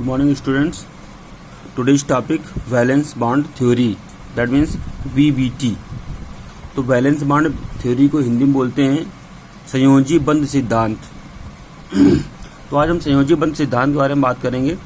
morning students. Today's topic valence bond theory, that means VBT. तो valence bond theory को हिंदी में बोलते हैं संयोजी बंध सिद्धांत. तो आज हम संयोजी बंध सिद्धांत के बारे में बात करेंगे.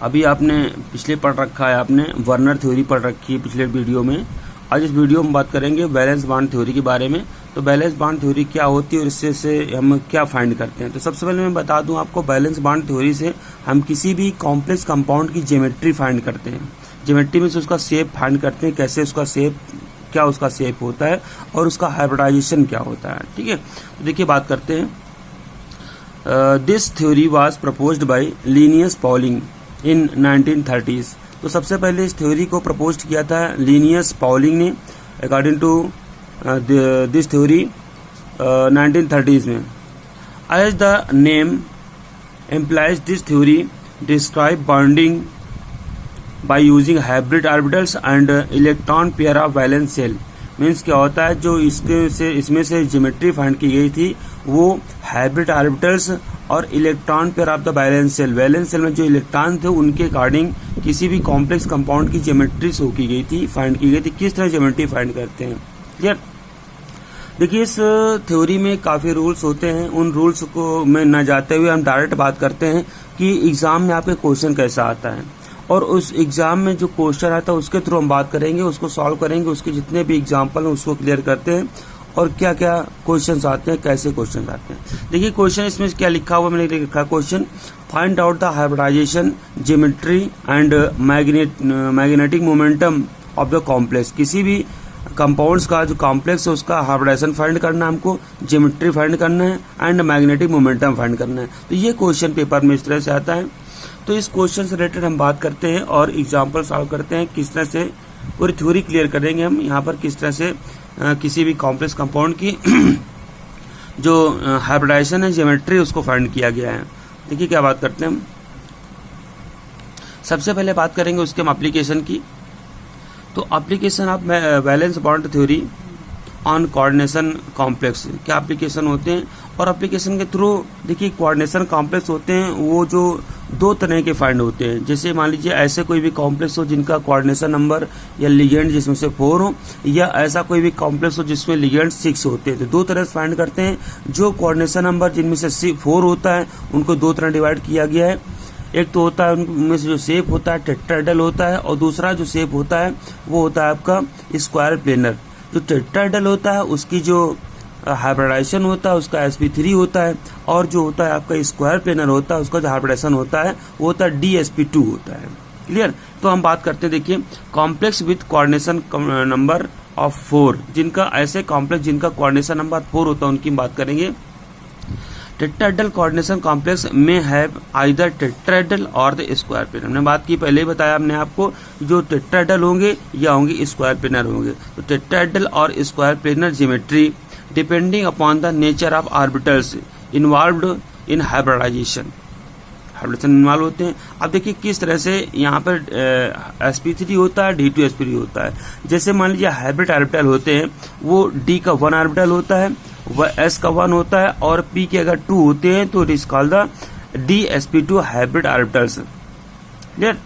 अभी आपने पिछले पढ़ रखा है, आपने वर्नर थ्योरी पढ़ रखी है पिछले वीडियो में. आज इस वीडियो में बात करेंगे वैलेंस बॉन्ड थ्योरी के बारे में. तो वैलेंस बॉन्ड थ्योरी क्या होती है और इससे से हम क्या फाइंड करते हैं. तो सबसे पहले मैं बता दूं आपको, वैलेंस बॉन्ड थ्योरी से हम किसी भी कॉम्प्लेक्स कंपाउंड की ज्योमेट्री फाइंड करते हैं. ज्योमेट्री में से उसका शेप फाइंड करते हैं, कैसे उसका शेप, क्या उसका शेप होता है और उसका हाइब्रिडाइजेशन क्या होता है. ठीक है, तो देखिए बात करते हैं. This theory was proposed by Linnaeus polling in 1930s. तो सबसे पहले इस थ्योरी को प्रपोज किया था लिनियस पॉलिंग ने. According to this theory 1930s में. As the name implies this theory describe bonding by using hybrid orbitals and electron pair of valence shell. Means क्या होता है, जो इसमें से ज्योमेट्री फाइंड की गई थी वो हाइब्रिड ऑर्बिटल्स और electron pair of the valence shell. Valence shell में जो इलेक्ट्रॉन थे उनके अकॉर्डिंग किसी भी कॉम्प्लेक्स कंपाउंड की ज्योमेट्री शो की गई थी, फाइंड की गई थी. किस तरह ज्योमेट्री फाइंड करते हैं. क्लियर. देखिए इस थ्योरी में काफी रूल्स होते हैं. उन रूल्स को में न जाते हुए हम डायरेक्ट बात करते हैं कि एग्जाम में आपके क्वेश्चन कैसा आता है और उस एग्जाम में जो क्वेश्चन आता है उसके थ्रू हम बात करेंगे, उसको सॉल्व करेंगे, उसके जितने भी एग्जाम्पल हैं उसको क्लियर करते हैं और क्या क्या क्वेश्चन आते हैं, कैसे क्वेश्चन आते हैं. देखिए क्वेश्चन इसमें क्या लिखा हुआ, मैंने लिखा question find out the hybridization geometry and magnetic moment of the complex. किसी भी कंपाउंड्स का जो कॉम्प्लेक्स है उसका हाइब्रिडाइजेशन फाइंड करना है हमको, ज्योमेट्री फाइंड करना है एंड मैग्नेटिक मोमेंटम फाइंड करना है. तो ये क्वेश्चन पेपर में इस तरह से आता है. तो इस क्वेश्चन से रिलेटेड हम बात करते हैं और एग्जाम्पल सॉल्व करते हैं. किस तरह से पूरी थ्योरी क्लियर करेंगे हम यहाँ पर, किस तरह से किसी भी कॉम्प्लेक्स कंपाउंड की जो हाइब्रिडाइजेशन है ज्योमेट्री उसको फाइंड किया गया है. देखिए क्या बात करते हैं हम. सबसे पहले बात करेंगे उसके हम एप्लीकेशन की. तो application of valence bond theory on coordination complex, क्या एप्लीकेशन होते हैं और एप्लीकेशन के थ्रू देखिए कोऑर्डिनेशन कॉम्प्लेक्स होते हैं वो जो दो तरह के फाइंड होते हैं. जैसे मान लीजिए ऐसे कोई भी कॉम्प्लेक्स हो जिनका कोऑर्डिनेशन नंबर या लिगेंड जिसमें से 4 हो, या ऐसा कोई भी कॉम्प्लेक्स हो जिसमें लिगेंड 6 होते हैं. तो दो तरह से फाइंड करते हैं. जो कोऑर्डिनेशन नंबर जिनमें से 4 होता है उनको दो तरह डिवाइड किया गया है. एक तो होता है उनमें से जो शेप होता है टेट्राहेड्रल होता है और दूसरा जो शेप होता है वो होता है आपका स्क्वायर प्लेनर. जो टेट्राहेड्रल होता है उसकी जो हाइब्रिडाइजेशन होता है उसका sp3 होता है और जो होता है आपका स्क्वायर प्लेनर होता है उसका जो हाइब्रिडाइजेशन होता है वो होता है dsp2 होता है. क्लियर. तो हम बात करते हैं देखिए complex with coordination number of 4, जिनका ऐसे कॉम्प्लेक्स जिनका कोऑर्डिनेशन नंबर 4 होता है उनकी बात करेंगे. टेट्राहेड्रल कोऑर्डिनेशन कॉम्प्लेक्स में हैव आइदर टेट्राहेड्रल और द स्क्वायर प्लेनर. हमने बात की, पहले ही बताया हमने आपको, जो टेट्राहेड्रल होंगे या होंगे स्क्वायर प्लेनर होंगे. तो टेट्राहेड्रल और square planar geometry depending upon the nature of orbitals involved in hybridization involve होते हैं. अब देखिए किस तरह से यहाँ पर sp3 होता है, d2sp3 होता है. जैसे मान लीजिए हाइब्रिड ऑर्बिटल होते हैं वो d का 1 ऑर्बिटल होता है, वह s का 1 होता है और p के अगर 2 होते हैं तो it is called the dsp2 hybrid orbitals. Clear.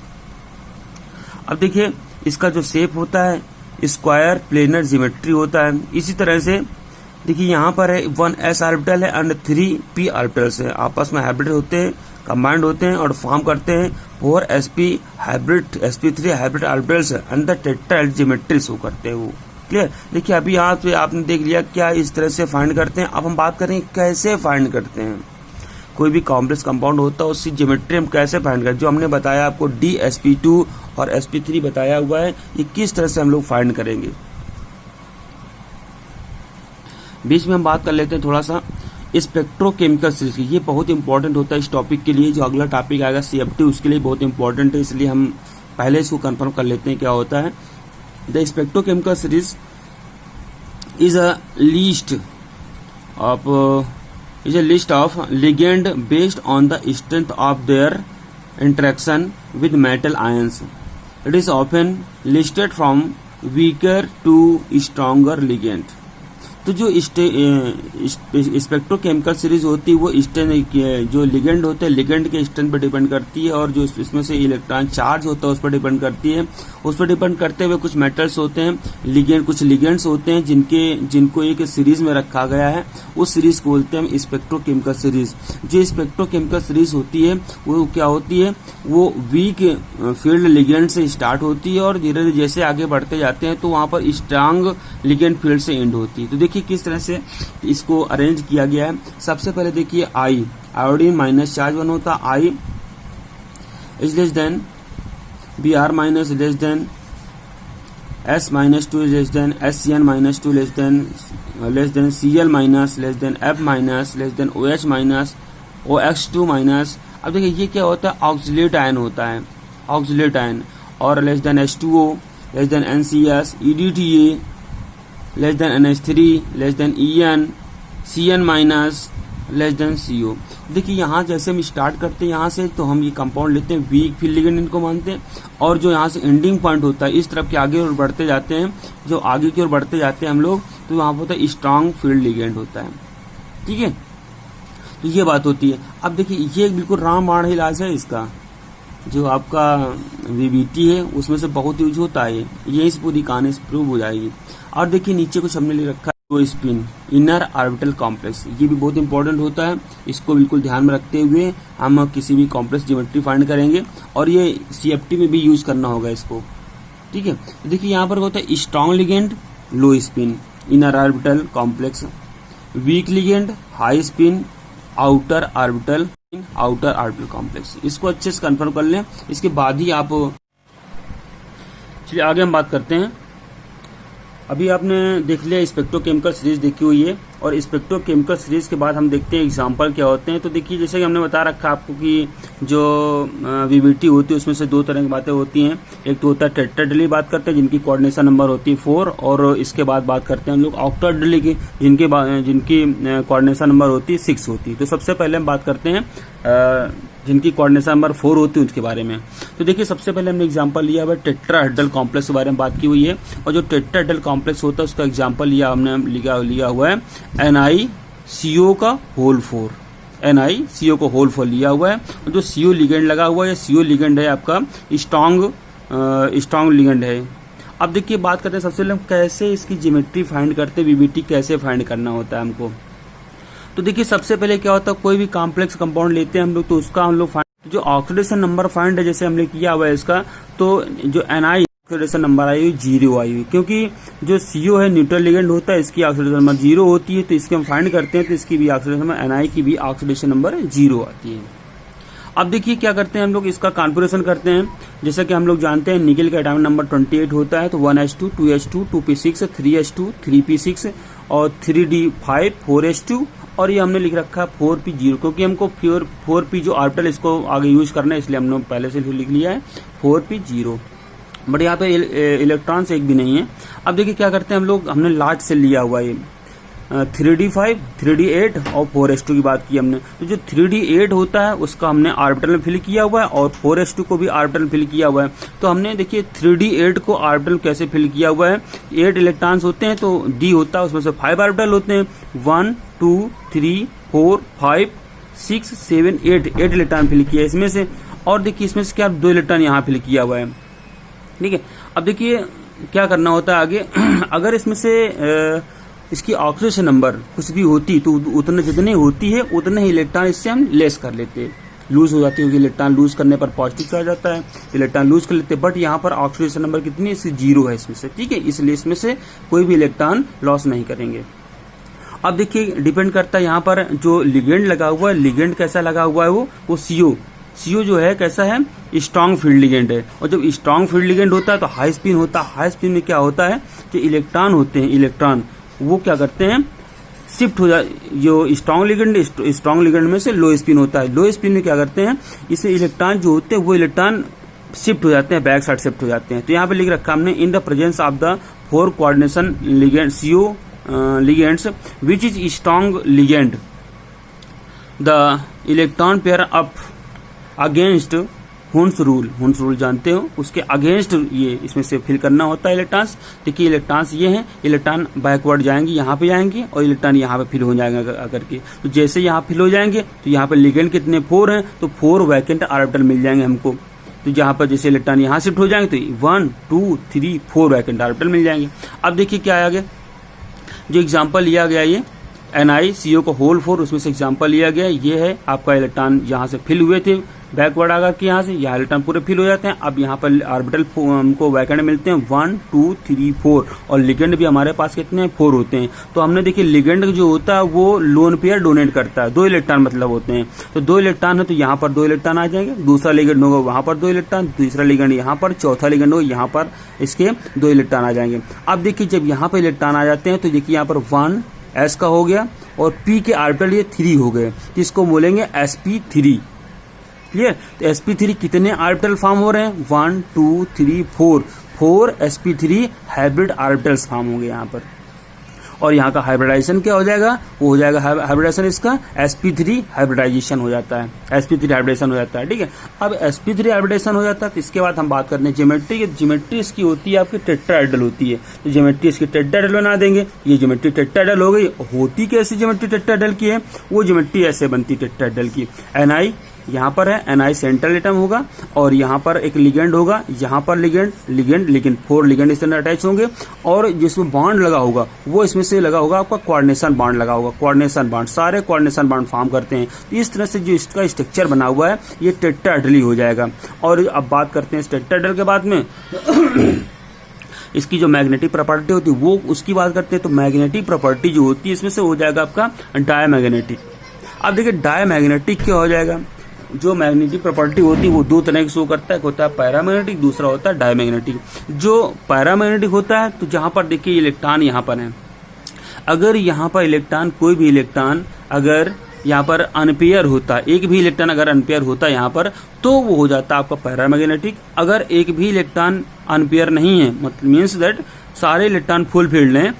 अब देखिए इसका जो शेप होता है स्क्वायर प्लेनर ज्योमेट्री होता है. इसी तरह से देखिए यहाँ पर है 1s ऑर्बिटल है एंड 3p ऑर्बिटल्स है, आपस में हाइब्रिड होते हैं, कंबाइंड होते हैं और फॉर्म करते हैं 4sp hybrid sp3 hybrid orbitals and the tetrahedral geometry show करते हैं वो. क्लियर. देखिए अभी यहाँ पे आपने देख लिया क्या इस तरह से फाइंड करते हैं. अब हम बात करेंगे कैसे फाइंड करते हैं. कोई भी कॉम्प्लेक्स कंपाउंड होता है उसकी ज्योमेट्री हम कैसे फाइंड करते हैं. जो हमने बताया आपको dsp2 और sp3 बताया हुआ है, ये किस तरह से हम लोग फाइंड करेंगे. बीच में हम बात कर लेते हैं थोड़ा सा स्पेक्ट्रोकेमिकल सीरीज की. ये बहुत इंपॉर्टेंट होता है इस टॉपिक के लिए. जो अगला टॉपिक आएगा CFT उसके लिए बहुत इंपॉर्टेंट है, इसलिए हम पहले इसको कंफर्म कर लेते हैं क्या होता है. The spectrochemical series is a list of ligand based on the strength of their interaction with metal ions. It is often listed from weaker to stronger ligand. तो जो स्पेक्ट्रोकेमिकल सीरीज होती है वो स्ट्रेन जो लिगेंड होते हैं ligand के strain पर डिपेंड करती है, और जो इसमें से इलेक्ट्रॉन चार्ज होता है उस पर डिपेंड करती है। उस पर डिपेंड करते हुए कुछ मेटल्स होते हैं लिगेंड, कुछ लिगेंड्स होते हैं जिनको एक सीरीज में रखा गया है, उस सीरीज को बोलते हैं स्पेक्ट्रोकेमिकल सीरीज। जो स्पेक्ट्रोकेमिकल सीरीज होती है वो क्या होती है, वो वीक फील्ड लिगेंड से स्टार्ट होती है और धीरे धीरे जैसे आगे बढ़ते जाते हैं तो वहां पर स्ट्रांग लिगेंड फील्ड से एंड होती है। तो देखिए किस तरह से इसको अरेंज किया गया है। सबसे पहले देखिए I, iodine minus charge one होता है, I is less than B R minus less than S minus two less than S C N minus two less than C L minus less than F minus less than O H minus O X two minus. अब देखिए ये क्या होता है, oxalate ion होता है, oxalate ion, और less than H2O, less than NCS, EDTA, less than NH3, less than EN, CN minus, less then CO। देखिए यहाँ जैसे हम स्टार्ट करते हैं यहाँ से तो हम ये कंपाउंड लेते हैं, वीक फील्ड लिगेंड इनको मानते हैं, और जो यहाँ से एंडिंग पॉइंट होता है इस तरफ के आगे और बढ़ते जाते हैं, जो आगे की ओर बढ़ते जाते हैं हम लोग तो वहाँ पर होता है स्ट्रांग फील्ड लिगेंड होता है। ठीक है, तो ये बात होती है। अब देखिए ये बिल्कुल रामबाण इलाज है इसका, जो आपका VBT है उसमें से बहुत यूज होता है, यही से पूरी कहानी प्रूव हो जाएगी। और देखिए नीचे कुछ हमने ले रखा है वो स्पिन इनर ऑर्बिटल कॉम्प्लेक्स, ये भी बहुत इंपॉर्टेंट होता है, इसको बिल्कुल ध्यान में रखते हुए हम किसी भी कॉम्प्लेक्स ज्योमेट्री फाइंड करेंगे, और ये CFT में भी यूज करना होगा इसको। ठीक है, देखिए यहाँ पर होता है स्ट्रॉन्ग लिगेंड लो spin inner orbital complex, week ligand high spin outer orbital complex. इसको अच्छे से कंफर्म कर लें, इसके बाद ही आप चलिए आगे हम बात करते हैं। अभी आपने देख लिया स्पेक्ट्रोकेमिकल सीरीज देखी हुई है, और स्पेक्ट्रोकेमिकल सीरीज के बाद हम देखते हैं एग्जांपल क्या होते हैं। तो देखिए जैसे कि हमने बता रखा आपको कि जो VBT होती है उसमें से दो तरह की बातें होती हैं, एक तो होता है टेट्राहेड्रली बात करते हैं जिनकी कोऑर्डिनेशन नंबर होती है 4, और इसके बाद बात करते हैं हम लोग ऑक्टाहेड्रली की जिनकी कोऑर्डिनेशन नंबर होती है 6 होती है। तो सबसे पहले हम बात करते हैं जिनकी कोऑर्डिनेशन नंबर 4 होती है उसके बारे में। तो देखिए सबसे पहले हमने एग्जांपल लिया हुआ है टेट्राहेड्रल कॉम्प्लेक्स के बारे में बात की हुई है, और जो टेट्राहेड्रल कॉम्प्लेक्स होता है उसका एग्जांपल हमने लिया हुआ है NiCO का होल 4, NiCO को होल 4 लिया हुआ है। और जो CO लिगेंड लगा हुआ है, CO लिगेंड है आपका स्ट्रॉन्ग लिगेंड है। अब देखिए बात करते हैं सबसे पहले हम कैसे इसकी ज्योमेट्री फाइंड करते हैं, VBT कैसे फाइंड करना होता है हमको। तो देखिए सबसे पहले क्या होता है, कोई भी कॉम्प्लेक्स कंपाउंड लेते हैं हम लोग तो उसका हम लोग फाइंड, जो ऑक्सीडेशन नंबर फाइंड है जैसे हमने किया हुआ है इसका, तो जो Ni ऑक्सीडेशन नंबर आई हुई 0 आई हुई, क्योंकि जो CO है न्यूट्रल लिगेंड होता है, इसकी ऑक्सीडेशन नंबर 0 होती है, तो इसके हम फाइंड करते हैं तो इसकी भी ऑक्सीडेशन नंबर Ni की भी ऑक्सीडेशन नंबर 0 आती है। अब देखिए क्या करते हैं हम लोग इसका कॉन्फ़िगरेशन करते हैं। जैसा कि हम लोग जानते हैं निकेल का एटॉमिक नंबर 28 होता है, तो 1s2 2s2 2p6 3s2 3p6 और 3d5 4s2, और ये हमने लिख रखा है 4p0, क्योंकि हमको 4p जो ऑर्बिटल इसको आगे यूज करना है इसलिए हमने पहले से लिख लिया है 4p0, बट यहाँ पे इलेक्ट्रॉन्स एक भी नहीं है। अब देखिए क्या करते हैं हम लोग, हमने लार्ज से लिया हुआ है 3d5 3d8 और 4s2 की बात की हमने, तो जो 3d8 होता है उसका हमने ऑर्बिटल में फिल किया हुआ है और 4s2 को भी ऑर्बिटल में फिल किया हुआ है। तो हमने देखिए 3d8 को ऑर्बिटल कैसे फिल किया हुआ है, 8 इलेक्ट्रॉन्स होते हैं तो d होता है उसमें से 5 ऑर्बिटल होते हैं, 1 2 3 4 5 6 7 8 इलेक्ट्रॉन फिल किया है इसमें से, और देखिए इसमें से क्या 2 इलेक्ट्रॉन यहाँ फिल किया हुआ है। ठीक है, अब देखिए क्या करना होता है आगे अगर इसमें से इसकी ऑक्सीडेशन नंबर कुछ भी होती तो उतने जितने होती है उतने ही इलेक्ट्रॉन इससे हम लेस कर लेते, लूज हो जाती है, क्योंकि इलेक्ट्रॉन लूज करने पर पॉजिटिव चार्ज जाता है, इलेक्ट्रॉन लूज कर लेते हैं, बट यहाँ पर ऑक्सीडेशन नंबर कितनी है, 0 है इसमें से। ठीक है, इसलिए इसमें से कोई भी इलेक्ट्रॉन लॉस नहीं करेंगे। अब देखिए डिपेंड करता है यहाँ पर जो लिगेंड लगा हुआ है, लिगेंड कैसा लगा हुआ है वो CO जो है कैसा है, स्ट्रॉन्ग फील्ड लिगेंड है, और जब स्ट्रॉन्ग फील्ड लिगेंड होता है तो हाई स्पिन होता है। हाई स्पिन में क्या होता है, जो इलेक्ट्रॉन होते हैं, इलेक्ट्रॉन वो क्या करते हैं, शिफ्ट हो जाए, जो स्ट्रॉन्ग लिगेंड में से लो स्पिन होता है, लो स्पिन में क्या करते हैं, इससे इलेक्ट्रॉन जो होते हैं वो इलेक्ट्रॉन शिफ्ट हो जाते हैं, बैक साइड शिफ्ट हो जाते हैं। तो यहाँ पे लिख रखा हमने in the presence of the 4 coordination ligand CO ligands which is strong ligand, the electron pair up against Hund's rule जानते हो, उसके अगेंस्ट ये इसमें से फिल करना होता है इलेक्ट्रॉन्स। देखिए इलेक्ट्रॉन्स ये हैं, इलेक्ट्रॉन बैकवर्ड जाएंगे, यहाँ पे जाएंगे और इलेक्ट्रॉन यहाँ पे फिल हो जाएंगे अगर के। तो जैसे यहाँ फिल हो जाएंगे तो यहाँ पे लिगेंड कितने 4 हैं, तो 4 वैकेंट ऑर्बिटल मिल जाएंगे हमको। तो जहाँ पर जैसे इलेक्ट्रॉन यहाँ शिफ्ट हो जाएंगे तो 1 2 3 4 वैकेंट ऑर्बिटल मिल जाएंगे। अब देखिए क्या आगे जो एग्जाम्पल लिया गया ये NiCO का होल 4, उसमें से एग्जाम्पल लिया गया ये है आपका इलेक्ट्रॉन यहाँ से फिल हुए थे बैकवर्ड आकर के, यहाँ से यहाँ इलेक्ट्रॉन पूरे फिल हो जाते हैं। अब यहाँ पर ऑर्बिटल हमको वैकेंट मिलते हैं 1 2 3 4 और लिगेंड भी हमारे पास कितने हैं 4 होते हैं। तो हमने देखिए लिगेंड जो होता है वो लोन पेयर डोनेट करता है, 2 इलेक्ट्रॉन मतलब होते हैं। तो 2 इलेक्ट्रॉन है तो यहाँ पर 2 इलेक्ट्रॉन आ जाएंगे, दूसरा लिगेंड होगा वहां पर 2 इलेक्ट्रॉन, तीसरा लिगेंड यहाँ पर, चौथा लिगेंड होगा यहाँ पर, इसके 2 इलेक्ट्रॉन आ जाएंगे। अब देखिए जब यहाँ पर इलेक्ट्रॉन आ जाते हैं तो देखिए यहाँ पर 1 S का हो गया और P के ऑर्बिटल ये 3 हो गए, तो इसको बोलेंगे sp3। क्लियर। तो sp3 कितने ऑर्बिटल फॉर्म हो रहे हैं 1 2 3 4 sp3 हाइब्रिड ऑर्बिटल्स फॉर्म होंगे यहाँ पर। और यहाँ का हाइब्रिडाइजेशन क्या हो जाएगा, वो हो जाएगा हाइब्रिडाइजेशन इसका sp3 हाइब्रिडाइजेशन हो जाता है, sp3 हाइब्रिडाइजेशन हो जाता है। ठीक है, अब sp3 हाइब्रिडाइजेशन हो जाता है तो इसके बाद हम बात करते हैं ज्योमेट्री। ज्योमेट्री इसकी होती है आपकी टेट्राहेड्रल होती है, तो ज्योमेट्री इसकी टेट्राहेड्रल बना देंगे। ये ज्योमेट्री टेट्राहेड्रल हो गई। होती कैसी ज्योमेट्री टेट्राहेड्रल की है, वो ज्योमेट्री ऐसे बनती टेट्राहेड्रल की। Ni यहाँ पर है, Ni सेंट्रल एटम होगा और यहाँ पर एक लिगेंड होगा, यहाँ पर लिगेंड 4 लिगेंड इससे अटैच होंगे और जिसमें बॉन्ड लगा होगा वो इसमें से लगा होगा आपका कोऑर्डिनेशन बॉन्ड लगा होगा। कोऑर्डिनेशन बॉन्ड, सारे कोऑर्डिनेशन बॉन्ड फॉर्म करते हैं। तो इस तरह से जो इसका स्ट्रक्चर बना हुआ है ये टेट्राहेड्रल हो जाएगा। और अब बात करते हैं इस टेट्राहेड्रल के बाद में इसकी जो मैग्नेटिक प्रॉपर्टी होती है वो उसकी बात करते हैं। तो मैग्नेटिक प्रॉपर्टी जो होती है इसमें से हो जाएगा आपका डायमैग्नेटिक। अब देखिए डायमैग्नेटिक क्या हो जाएगा, जो मैग्नेटिक प्रॉपर्टी होती है वो 2 तरह की शो करता है, होता है पैरामैग्नेटिक, दूसरा होता है डायमैग्नेटिक। जो पैरामैग्नेटिक होता है तो जहां पर देखिए इलेक्ट्रॉन यहाँ पर है, अगर यहाँ पर इलेक्ट्रॉन कोई भी इलेक्ट्रॉन अगर यहाँ पर अनपेयर होता है, एक भी इलेक्ट्रॉन अगर अनपेयर होता है यहाँ पर तो वो हो जाता है आपका पैरामैग्नेटिक। अगर एक भी इलेक्ट्रॉन अनपेयर नहीं है मतलब मीन्स दैट सारे इलेक्ट्रॉन फुल फील्ड हैं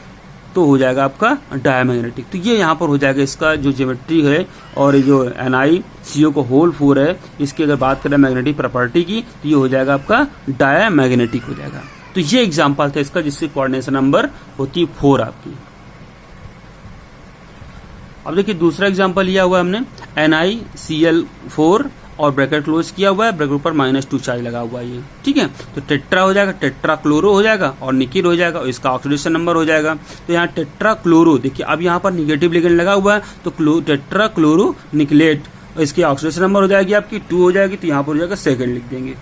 तो हो जाएगा आपका डायमैग्नेटिक। तो ये यहाँ पर हो जाएगा इसका जो ज्योमेट्री है। और जो NiCO का होल 4 है इसकी अगर बात करें मैग्नेटिक प्रॉपर्टी की तो ये हो जाएगा आपका डायमैग्नेटिक हो जाएगा। तो ये एग्जांपल था इसका जिसकी कोऑर्डिनेशन नंबर होती है 4 आपकी। अब देखिए दूसरा एग्जांपल लिया हुआ है हमने NiCl4 और ब्रैकेट क्लोज किया हुआ है, ब्रैकेट पर -2 चार्ज लगा हुआ है ये। ठीक है, तो टेट्रा हो जाएगा, टेट्रा क्लोरो हो जाएगा और निकिल हो जाएगा और इसका ऑक्सीडेशन नंबर हो जाएगा। तो यहाँ टेट्रा क्लोरो देखिए अब यहाँ पर निगेटिव लिगेंड लगा हुआ है तो टेट्रा क्लोरो निकलेट, इसकी ऑक्सीडेशन नंबर हो जाएगी आपकी 2 हो जाएगी, तो यहाँ पर हो जाएगा सेकेंड लिख देंगे।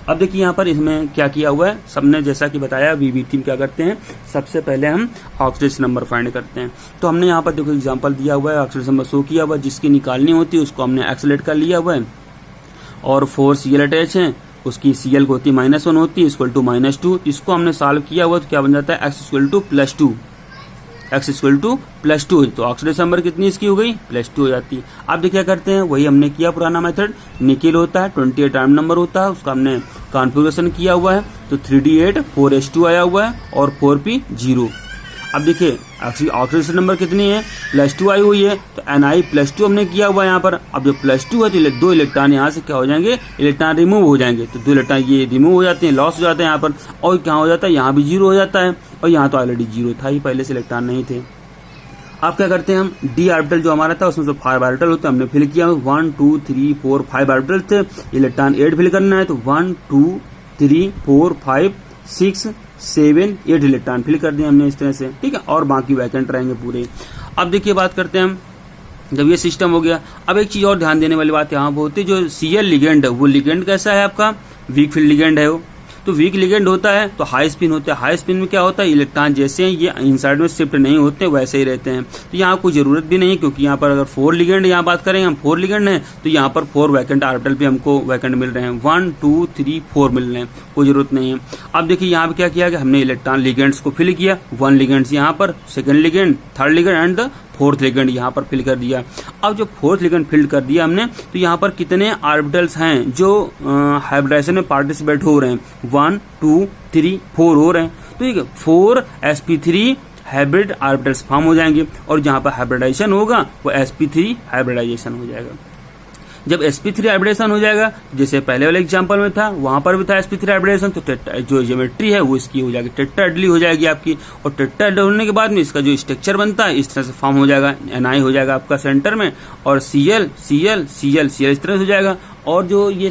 अब देखिए यहाँ पर इसमें क्या किया हुआ है, सबने जैसा कि बताया VBT में क्या करते हैं, सबसे पहले हम ऑक्सीडेशन नंबर फाइंड करते हैं। तो हमने यहाँ पर देखो एग्जांपल दिया हुआ है, ऑक्सीडेशन नंबर शो किया हुआ है, जिसकी निकालनी होती है उसको हमने एक्सेलेरेट कर लिया हुआ है और 4 Cl अटैच है, उसकी Cl को होती है -1 होती है इक्वल टू -2। इसको हमने सॉल्व किया हुआ तो क्या बन जाता है x इक्वल टू +2 तो ऑक्सीडेशन नंबर कितनी इसकी हो गई +2 हो जाती है। अब देखिए क्या करते हैं, वही हमने किया पुराना मेथड, निकिल होता है 28 एटॉमिक नंबर होता है, उसका हमने कॉन्फ़िगरेशन किया हुआ है तो 3d8 4s2 आया हुआ है और 4p 0। अब देखिए ऑक्सीडेशन नंबर कितनी है +2 आई हुई है तो Ni +2 हमने किया हुआ है यहाँ पर। अब जब +2 है तो 2 इलेक्ट्रॉन यहाँ से क्या हो जाएंगे, इलेक्ट्रॉन रिमूव हो जाएंगे, तो 2 इलेक्ट्रॉन ये रिमूव हो जाते हैं, लॉस हो जाते हैं यहाँ पर। और क्या हो जाता है, यहाँ भी 0 हो जाता है और यहाँ तो ऑलरेडी 0 था ही, पहले से इलेक्ट्रॉन नहीं थे। अब क्या करते हैं हम, d ऑर्बिटल जो हमारा था उसमें से 5 ऑर्बिटल होते हैं, हमने फिल किया 1 2 3 4 5 ऑर्बिटल थे, इलेक्ट्रॉन 8 फिल करना है तो 1 2 3 4 5 6 7 8 इलेक्ट्रॉन फिल कर दिए हमने इस तरह से। ठीक है, और बाकी वैकेंट रहेंगे पूरे। अब देखिए बात करते हैं हम, जब ये सिस्टम हो गया, अब एक चीज और ध्यान देने वाली बात यहाँ पर होती है, जो Cl लिगेंड है वो लिगेंड कैसा है आपका, वीक फील्ड लिगेंड है वो। तो वीक लिगेंड होता है तो हाई स्पिन होता है, हाई स्पिन में क्या होता है, इलेक्ट्रॉन जैसे हैं ये इनसाइड में शिफ्ट नहीं होते, वैसे ही रहते हैं। तो यहाँ कोई जरूरत भी नहीं, क्योंकि यहाँ पर अगर 4 लिगेंड यहाँ बात करें हम 4 लिगेंड है तो यहाँ पर 4 वैकेंट ऑर्बिटल भी हमको वैकेंट मिल रहे हैं, 1 2 3 4 मिल रहे हैं, कोई जरूरत नहीं है। अब देखिए यहाँ पे क्या किया गया, हमने इलेक्ट्रॉन लिगेंड्स को फिल किया, 1 लिगेंड्स यहाँ पर, second ligand, third ligand and the 4th ligand यहाँ पर फिल कर दिया। अब जो 4th लिगेंड फिल कर दिया हमने तो यहाँ पर कितने ऑर्बिटल्स हैं जो हाइब्रिडाइजेशन में पार्टिसिपेट हो रहे हैं, 1 2 3 4 हो रहे हैं। तो ठीक है, 4 sp3 हाइब्रिड ऑर्बिटल्स फॉर्म हो जाएंगे और जहां पर हाइब्रिडाइजेशन होगा वो sp3 हाइब्रिडाइजेशन हो जाएगा। जब sp3 हाइब्रिडेशन हो जाएगा, जैसे पहले वाले एग्जांपल में था वहां पर भी था sp3 हाइब्रिडेशन, तो जो ज्योमेट्री है वो इसकी हो जाएगी टेट्राहेड्रली हो जाएगी आपकी, और टेट्राहेड्रल होने के बाद में इसका जो स्ट्रक्चर बनता है इस तरह से फॉर्म हो जाएगा, Na हो जाएगा आपका सेंटर में, और Cl इस तरह से हो जाएगा, और जो ये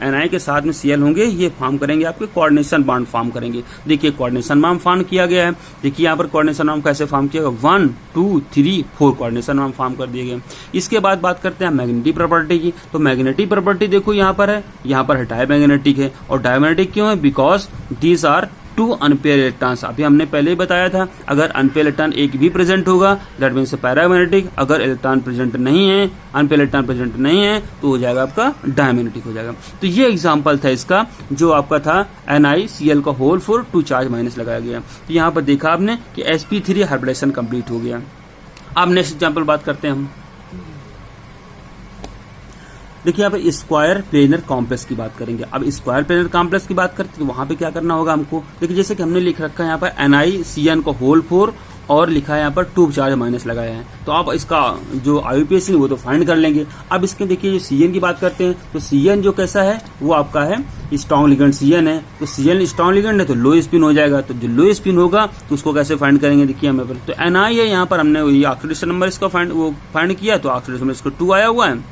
Na के साथ में Cl होंगे ये फॉर्म करेंगे आपके कोऑर्डिनेशन बॉन्ड फॉर्म करेंगे। देखिए कोऑर्डिनेशन बॉन्ड फॉर्म किया गया है, देखिए यहाँ पर कोऑर्डिनेशन बॉन्ड कैसे फॉर्म किया गया, 1 2 3 4 कोऑर्डिनेशन बॉन्ड फॉर्म कर दिए गए। इसके बाद बात करते हैं मैग्नेटिक प्रॉपर्टी की। तो मैग्नेटिक प्रॉपर्टी देखो यहाँ पर है, यहाँ पर डायमैग्नेटिक है, और डायमैग्नेटिक क्यों है, because these are 2 unpaired electrons. अभी हमने पहले ही बताया था अगर अनपेयर इलेक्ट्रॉन एक भी प्रेजेंट होगा दैट मीन्स पैरामैग्नेटिक, अगर इलेक्ट्रॉन प्रेजेंट नहीं है, अनपेयर इलेक्ट्रॉन प्रेजेंट नहीं है तो हो जाएगा आपका डायमैग्नेटिक हो जाएगा। तो ये एग्जांपल था इसका जो आपका था NiCl का होल फोर 2 चार्ज माइनस लगाया गया। तो यहाँ पर देखा आपने कि sp3 हाइब्रिडेशन कंप्लीट हो गया। अब नेक्स्ट एग्जाम्पल बात करते हैं हम। देखिए यहाँ पे स्क्वायर प्लेनर कॉम्प्लेक्स की बात करेंगे। अब स्क्वायर प्लेनर कॉम्प्लेक्स की बात करते हैं तो वहां पे क्या करना होगा हमको, देखिए जैसे कि हमने लिख रखा है यहाँ पर NiCn का होल 4 और लिखा है यहाँ पर 2 चार्ज माइनस लगाया है, तो आप इसका जो IUPAC वो तो फाइंड कर लेंगे। अब इसके देखिए जो Cn की बात करते हैं तो Cn जो कैसा है वो आपका है स्ट्रॉन्ग लिगेंड Cn है, तो Cn स्ट्रॉन्ग लिगेंड है तो लो स्पिन हो जाएगा, तो जो लो स्पिन होगा तो उसको कैसे फाइंड करेंगे, देखिए हमें पर तो Ni है, यहाँ पर हमने ये ऑक्सीडेशन नंबर इसका फाइंड किया, तो ऑक्सीडेशन नंबर इसको 2 आया हुआ है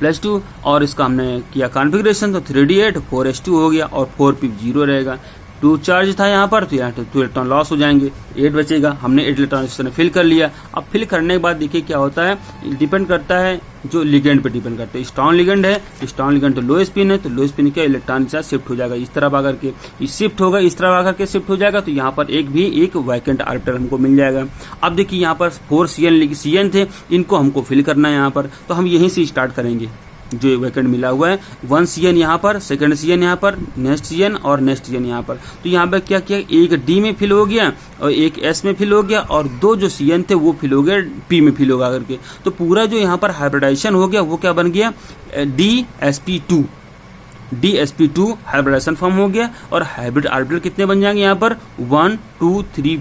+2, और इसका हमने किया कॉन्फ़िगरेशन तो 3d8 4s2 हो गया, और 4p 0 रहेगा। 2 चार्ज था यहाँ पर तो यहाँ 2 इलेक्ट्रॉन लॉस हो जाएंगे, 8 बचेगा। हमने 8 इलेक्ट्रॉन इसने फिल कर लिया। अब फिल करने के बाद देखिए क्या होता है, डिपेंड करता है जो लिगेंड पे डिपेंड करता है। स्ट्रॉन्ग लिगेंड है, स्ट्रॉन्ग लिगेंड तो लो स्पिन है, तो लो स्पिन क्या इलेक्ट्रॉन के साथ शिफ्ट हो जाएगा, इस तरफ आकर के शिफ्ट होगा, इस तरफ आकर के शिफ्ट हो जाएगा, तो यहाँ पर एक वैकेंट ऑर्बिटल हमको मिल जाएगा। अब देखिए यहाँ पर 4 Cn थे, इनको हमको फिल करना है यहाँ पर, तो हम यहीं से स्टार्ट करेंगे। जो वैकेंट मिला हुआ है 1 Cn यहाँ पर, सेकंड Cn यहाँ पर, नेक्स्ट Cn और नेक्स्ट Cn यहाँ पर, तो यहाँ पर क्या किया, एक D में फिल हो गया और एक S में फिल हो गया, और 2 जो Cn थे वो फिल हो गया P में फिल होगा करके, तो पूरा जो यहाँ पर हाइब्रिडाइजेशन हो गया वो क्या बन गया, DsP2 हाइब्रिडाइजेशन फॉर्म हो गया। और हाइब्रिड ऑर्बिटल कितने बन जाएंगे यहाँ पर 1 2 3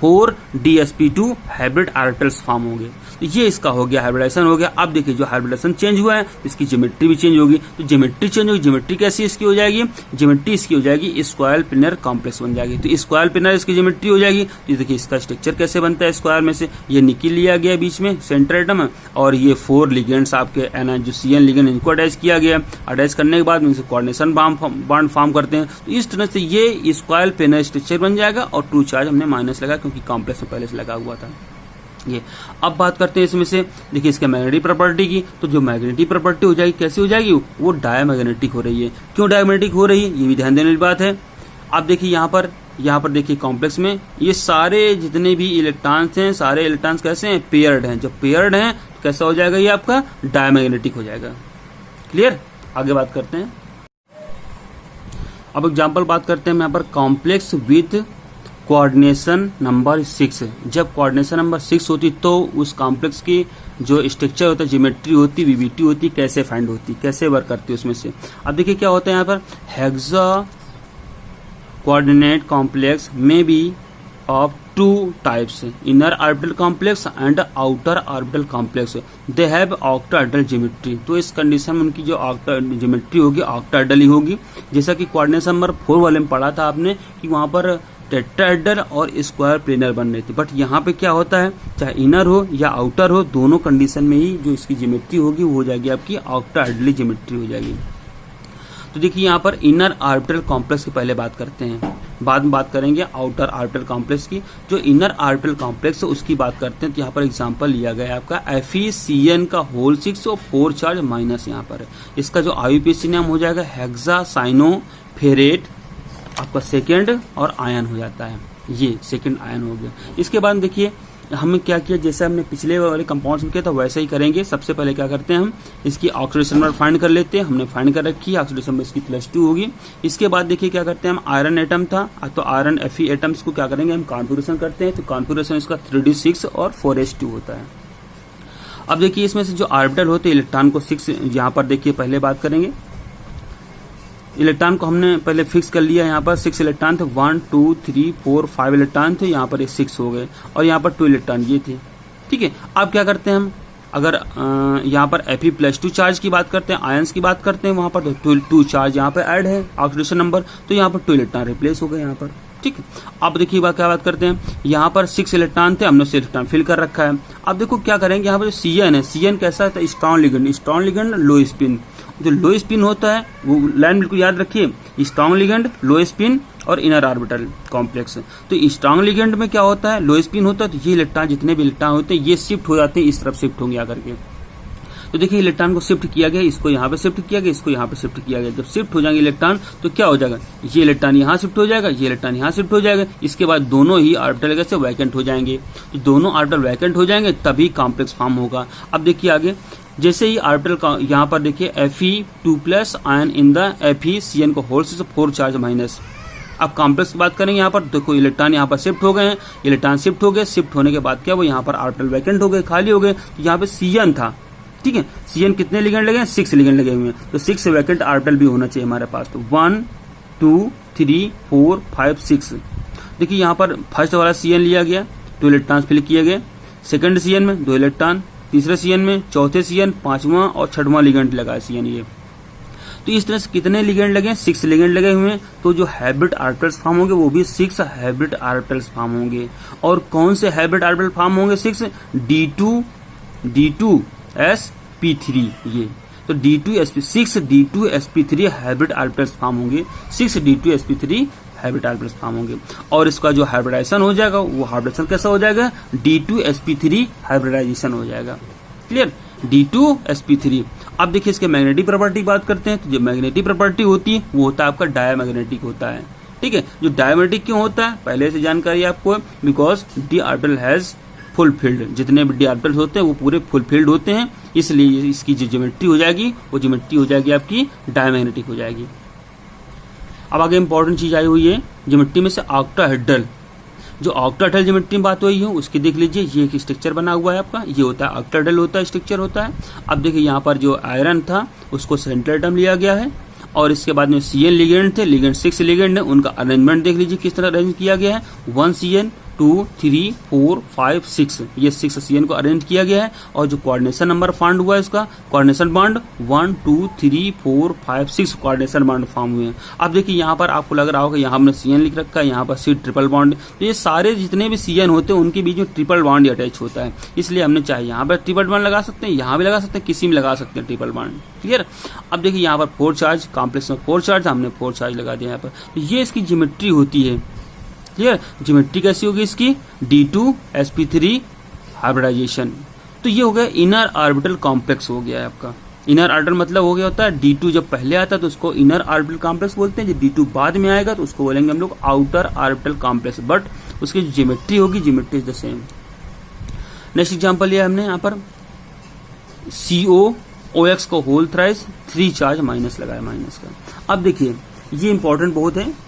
4 DsP2 हाइब्रिड ऑर्बिटल्स फॉर्म होंगे। तो ये इसका हो गया हाइब्रिडाइजेशन हो गया। अब देखिए जो हाइब्रिडाइजेशन चेंज हुआ है इसकी ज्योमेट्री भी चेंज होगी, तो ज्योमेट्री चेंज होगी। ज्योमेट्री कैसी इसकी हो जाएगी, ज्योमेट्री इसकी हो जाएगी स्क्वायर प्लेनर कॉम्प्लेक्स बन जाएगी। तो स्क्वायर प्लेनर इसकी ज्योमेट्री हो जाएगी। तो देखिए इसका स्ट्रक्चर कैसे बनता है स्क्वायर में से, ये निकल लिया गया बीच में सेंटर एटम है, और ये 4 लिगेंड्स आपके जो Cn लिगेंड इनको अटैच किया गया। अटैच करने के बाद इनसे कोऑर्डिनेशन बॉन्ड फॉर्म करते हैं। तो इस तरह से ये स्क्वायर प्लेनर स्ट्रक्चर बन जाएगा, और 2 चार्ज हमने माइनस लगा क्योंकि कॉम्प्लेक्स में पहले से लगा हुआ था ये। अब बात करते हैं इसमें से, देखिए इसके मैग्नेटिक प्रॉपर्टी की। तो जो मैग्नेटिक प्रॉपर्टी हो जाएगी कैसी हो जाएगी, वो डायमैग्नेटिक हो रही है। क्यों डायमैग्नेटिक हो रही है ये भी ध्यान देने वाली बात है। अब देखिए यहाँ पर देखिए कॉम्प्लेक्स में ये सारे जितने भी इलेक्ट्रॉन्स हैं, सारे इलेक्ट्रॉन्स कैसे हैं, पेयर्ड हैं। जब पेयर्ड हैं तो कैसा हो जाएगा, ये आपका डायमैग्नेटिक हो जाएगा। क्लियर, आगे बात करते हैं। अब एग्जाम्पल बात करते हैं यहाँ पर कॉम्प्लेक्स विथ कोऑर्डिनेशन नंबर 6। जब कोऑर्डिनेशन नंबर 6 होती तो उस कॉम्प्लेक्स की जो स्ट्रक्चर होता है, ज्योमेट्री होती, वीवीटी होती, कैसे फाइंड होती, कैसे वर्क करती है उसमें से। अब देखिए क्या होता है यहाँ पर, हेक्सा कोऑर्डिनेट कॉम्प्लेक्स में be of 2 types, inner orbital complex and outer orbital complex, they have octahedral geometry. तो इस कंडीशन में उनकी जो ज्योमेट्री होगी ऑक्टाहेड्रल ही होगी। जैसा कि कोऑर्डिनेशन नंबर 4 वाले में पढ़ा था आपने कि वहां पर टेट्राहेड्रल और स्क्वायर प्लेनर बन रहे थे, बट यहाँ पे क्या होता है, चाहे इनर हो या आउटर हो, दोनों कंडीशन में ही जो इसकी ज्योमेट्री होगी वो हो जाएगी आपकी ऑक्टाहेड्रल ज्योमेट्री हो जाएगी। तो देखिए यहाँ पर इनर ऑर्बिटल कॉम्प्लेक्स की पहले बात करते हैं, बाद में बात करेंगे आउटर ऑर्बिटल कॉम्प्लेक्स की। जो इनर ऑर्बिटल कॉम्प्लेक्स है उसकी बात करते हैं, तो यहाँ पर एग्जांपल लिया गया है आपका FeCN का होल 6 और 4 चार्ज माइनस यहाँ पर है। इसका जो IUPAC नाम हो जाएगा हेक्सासाइनोफेरेट, आपका सेकेंड और आयन हो जाता है, ये सेकेंड आयन हो गया। इसके बाद देखिए हमने क्या किया, जैसे हमने पिछले वाले कंपाउंड्स में किया था वैसे ही करेंगे। सबसे पहले क्या करते हैं, हम इसकी ऑक्सीडेशन नंबर फाइंड कर लेते हैं। हमने फाइंड कर रखी है, ऑक्सीडेशन नंबर इसकी +2 होगी। इसके बाद देखिए क्या करते हैं, हम आयरन एटम था तो आयरन Fe एटम्स को क्या करेंगे, हम कॉन्फ़िगरेशन करते हैं। तो कॉन्फ़िगरेशन इसका 3d6 और 4s2 होता है। अब देखिए इसमें से जो ऑर्बिटल होते हैं इलेक्ट्रॉन को 6, यहाँ पर देखिए पहले बात करेंगे इलेक्ट्रॉन को हमने पहले फिक्स कर लिया। यहाँ पर 6 इलेक्ट्रॉन थे, 1 2 3 4 5 इलेक्ट्रॉन थे, यहाँ पर 6 हो गए, और यहाँ पर 2 इलेक्ट्रॉन ये थे। ठीक है, अब क्या करते हैं हम, अगर यहाँ पर Fe+2 चार्ज की बात करते हैं, आयंस की बात करते हैं, वहां पर तो 2 चार्ज यहाँ पर ऐड है ऑक्सीडेशन नंबर, तो यहाँ पर 2 इलेक्ट्रॉन रिप्लेस हो गए यहाँ पर। ठीक है, अब देखिए क्या बात करते हैं, यहाँ पर 6 इलेक्ट्रॉन थे, हमने 6 इलेक्ट्रॉन फिल कर रखा है। अब देखो क्या करेंगे, यहाँ पर जो Cn है, Cn कैसा है, स्ट्रॉन्ग लिगेंड लो स्पिन। जो लो स्पिन होता है वो लाइन बिल्कुल याद रखिए, स्ट्रॉन्ग लिगेंड, लो स्पिन और इनर ऑर्बिटल कॉम्प्लेक्स। तो स्ट्रॉन्ग लिगेंड में क्या होता है, लो स्पिन होता है, तो ये इलेक्ट्रॉन जितने भी इलेक्ट्रॉन होते हैं ये शिफ्ट हो जाते हैं, इस तरफ शिफ्ट होंगे आकर के। तो देखिए इलेक्ट्रॉन को शिफ्ट किया गया, इसको यहाँ पे शिफ्ट किया गया, इसको यहाँ पे शिफ्ट किया गया। जब शिफ्ट हो जाएंगे इलेक्ट्रॉन तो क्या हो जाएगा, ये इलेक्ट्रॉन यहाँ शिफ्ट हो जाएगा, ये इलेक्ट्रॉन यहाँ शिफ्ट हो जाएगा। इसके बाद दोनों ही ऑर्बिटल कैसे वैकेंट हो जाएंगे। तो दोनों ऑर्बिटल वैकेंट हो जाएंगे तभी कॉम्प्लेक्स फॉर्म होगा। अब देखिए आगे, जैसे ही ऑर्बिटल यहाँ पर देखिए Fe2+ ion in the FeCN को होल से 4 चार्ज माइनस। अब कॉम्प्लेक्स की बात करेंगे, यहाँ पर देखो इलेक्ट्रॉन यहाँ पर शिफ्ट हो गए हैं, इलेक्ट्रॉन शिफ्ट हो गए, शिफ्ट होने के बाद क्या वो यहाँ पर ऑर्बिटल वैकेंट हो गए, खाली हो गए। तो यहाँ पे Cn था, ठीक है, Cn कितने लिगेंड लगे हैं, 6 लिगेंड लगे हुए हैं, तो 6 वैकेंट ऑर्बिटल भी होना चाहिए हमारे पास। तो 1 2 3 4 5 6। देखिए यहाँ पर फर्स्ट वाला Cn लिया गया, 2 इलेक्ट्रॉन फिल किए गए, सेकंड Cn में 2 इलेक्ट्रॉन, तीसरे Cn में, चौथे Cn, 5वां और 6वां लिगेंड लगा है Cn ये। तो इस तरह से कितने लिगेंड लगे, 6 लिगेंड लगे हुए हैं। तो जो हाइब्रिड ऑर्बिटल्स फॉर्म होंगे वो भी 6 हाइब्रिड ऑर्बिटल्स फॉर्म होंगे। और कौन से हाइब्रिड ऑर्बिटल फॉर्म होंगे, 6 D2sp3 ये। तो6 D2sp3 हाइब्रिड ऑर्बिटल्स फॉर्म होंगे, 6 D2sp3 हाइब्रिड ऑर्बिटल्स फॉर्म होंगे। और इसका जो हाइब्रिडाइजेशन हो जाएगा वो हाइब्रिडाइजेशन कैसा हो जाएगा, D2sp3 हाइब्रिडाइजेशन हो जाएगा। Clear, D2sp3। अब देखिए इसके मैग्नेटिक प्रॉपर्टी बात करते हैं। तो जो मैग्नेटिक प्रॉपर्टी होती है वो होता है आपका डायमैग्नेटिक होता है। ठीक है, जो डायमैग्नेटिक क्यों होता है पहले से जानकारी आपको, because D orbital has full field. जितने भी डी ऑर्बिटल होते हैं वो पूरे फुल फील्ड होते हैं, इसलिए इसकी जो ज्योमेट्री हो जाएगी वो ज्योमेट्री हो जाएगी आपकी डायमैग्नेटिक हो जाएगी। अब आगे इंपॉर्टेंट चीज आई हुई है ज्योमेट्री में से ऑक्टाहेड्रल। जो ऑक्टाहेड्रल ज्योमेट्री में बात हुई है उसकी देख लीजिए, ये एक स्ट्रक्चर बना हुआ है आपका, ये होता है ऑक्टाहेड्रल होता है, स्ट्रक्चर होता है। अब देखिए यहाँ पर जो आयरन था उसको सेंट्रल एटम लिया गया है, और इसके बाद में Cn लिगेंड थे, लिगेंड 6 लिगेंड है, उनका अरेंजमेंट देख लीजिए किस तरह अरेंज किया गया है। 1 Cn 2 3 4 5 6, ये 6 Cn को अरेंज किया गया है। और जो कोऑर्डिनेशन नंबर फाउंड हुआ है इसका coordination bond 1 2 3 4 5 6 coordination bond form हुए हैं। अब देखिए यहाँ पर आपको लग रहा होगा यहाँ हमने Cn लिख रखा है, यहाँ पर C ट्रिपल बॉन्ड। तो ये सारे जितने भी Cn होते हैं उनके बीच में ट्रिपल बॉन्ड अटैच होता है, इसलिए हमने चाहे यहाँ पर ट्रिपल बॉन्ड लगा सकते हैं, यहाँ भी लगा सकते हैं, किसी में लगा सकते हैं ट्रिपल बॉन्ड। क्लियर। अब देखिए यहाँ पर 4 चार्ज, कॉम्प्लेक्स में 4 चार्ज, हमने 4 चार्ज लगा दिया यहाँ पर। तो ये इसकी ज्योमेट्री होती है। क्लियर, ज्योमेट्री कैसी होगी इसकी, D2sp3 हाइब्रिडाइजेशन। तो ये हो गया इनर ऑर्बिटल कॉम्प्लेक्स हो गया है आपका। इनर ऑर्बिटल मतलब हो गया होता है D2 जब पहले आता है तो उसको इनर ऑर्बिटल कॉम्प्लेक्स बोलते हैं, जब D2 बाद में आएगा तो उसको बोलेंगे हम लोग आउटर ऑर्बिटल कॉम्प्लेक्स, बट उसकी ज्योमेट्री होगी, geometry is the same. Next example लिया हमने यहाँ पर COOX को होल थ्राइस 3 चार्ज माइनस लगाया माइनस का। अब देखिए ये इंपॉर्टेंट बहुत है,